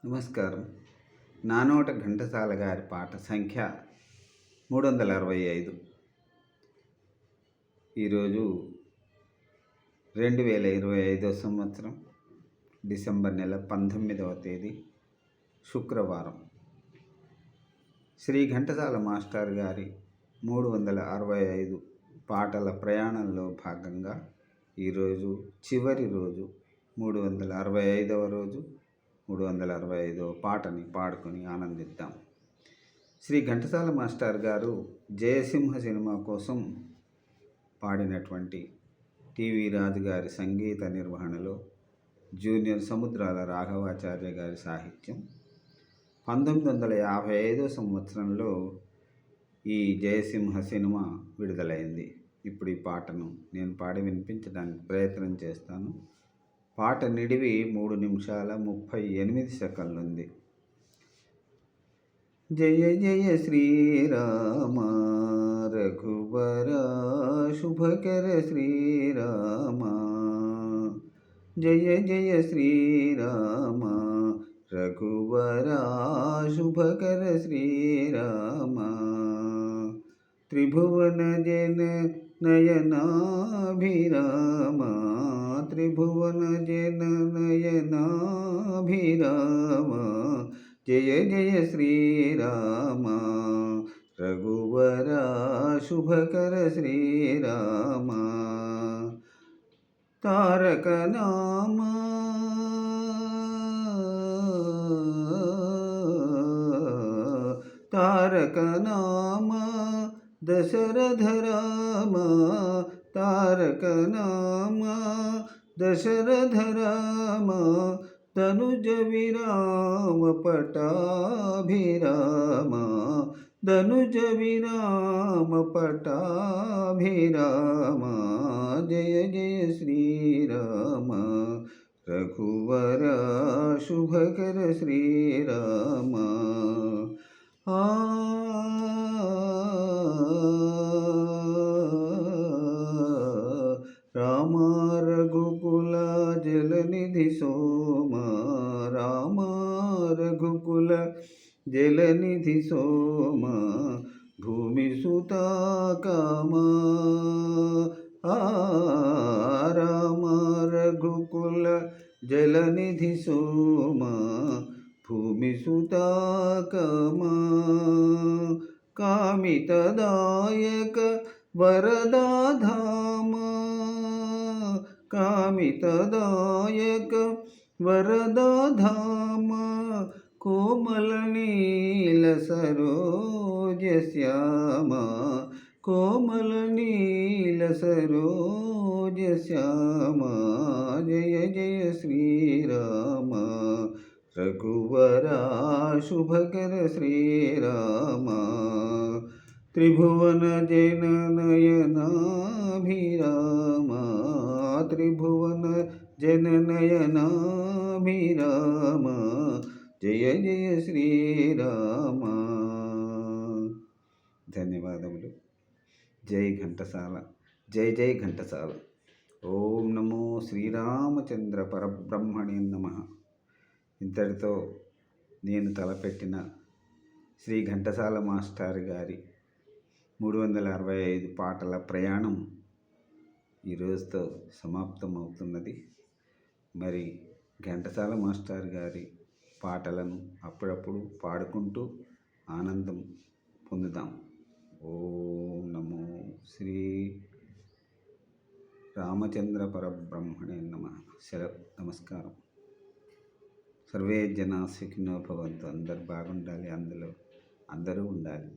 నమస్కారం. నానోట ఘంటసాల గారి పాట సంఖ్య 365. ఈరోజు 2025 సంవత్సరం డిసెంబర్ నెల 19వ తేదీ శుక్రవారం. శ్రీ ఘంటసాల మాస్టర్ గారి 365 పాటల ప్రయాణంలో భాగంగా ఈరోజు చివరి రోజు, 365వ రోజు, 365వ పాటని పాడుకొని ఆనందిద్దాం. శ్రీ ఘంటసాల మాస్టర్ గారు జయసింహ సినిమా కోసం పాడినటువంటి టీవీ రాజు గారి సంగీత నిర్వహణలో జూనియర్ సముద్రాల రాఘవాచార్య గారి సాహిత్యం. 1955 సంవత్సరంలో ఈ జయసింహ సినిమా విడుదలైంది. ఇప్పుడు ఈ పాటను నేను పాడి వినిపించడానికి ప్రయత్నం చేస్తాను. పాట నిడివి 3 నిమిషాల 38 సెకండ్లు ఉంది. జయ జయ శ్రీరామ రఘువర శుభకర శ్రీరామ, జయ జయ శ్రీరామ రఘువర శుభకర శ్రీరామ, త్రిభువన జన నయనాభిరామ, త్రిభువన జన నయనాభిరామ, జయ జయ శ్రీరామ రఘువర శుభకర శ్రీరామ, తారక నామ తారక నామ దశరథ రామ, తారక నామ దశరథ రామ, ధనుజ విరామ పటాభిరామ, ధనుజ విరామ పటాభిరామ, జయ జయ శ్రీరామ రఘువర శుభకర శ్రీరామ. రామ రఘుకుల జలనిధి సోమ, రామ రఘుకుల జలనిధి సోమ, భూమి సుతా కామ, రామ రఘుకుల జలనిధి సోమ, భూమి సుతా కామ, కామితదాయక వరదాధామ, కామితదాయక వరదాధామ, కోమల నీల సరోజ శ్యామ, కోమల నీల సరోజ శ్యామ, జయ జయ శ్రీరామ రఘువర శుభకర శ్రీరామ, త్రిభువన జన నయనాభిరామ, త్రిభువన జన నయనాభిరామ, జయ జయ శ్రీరామ. ధన్యవాదములు. జై ఘంటసాల, జై జై ఘంటసాల. ఓం నమో శ్రీరామచంద్ర పరబ్రహ్మణే నమః. ఇంతటితో నేను తలపెట్టిన శ్రీ ఘంటసాల మాస్టర్ గారి 365 పాటల ప్రయాణం ఈరోజుతో సమాప్తమవుతున్నది. మరి ఘంటసాల మాస్టర్ గారి పాటలను అప్పుడప్పుడు పాడుకుంటూ ఆనందం పొందుదాం. ఓం నమో శ్రీ రామచంద్ర పరబ్రహ్మణే నమః. సెలవు. నమస్కారం. సర్వే జనా సుఖినో భవంతు. అందరూ బాగుండాలి, అందరూ ఉండాలి.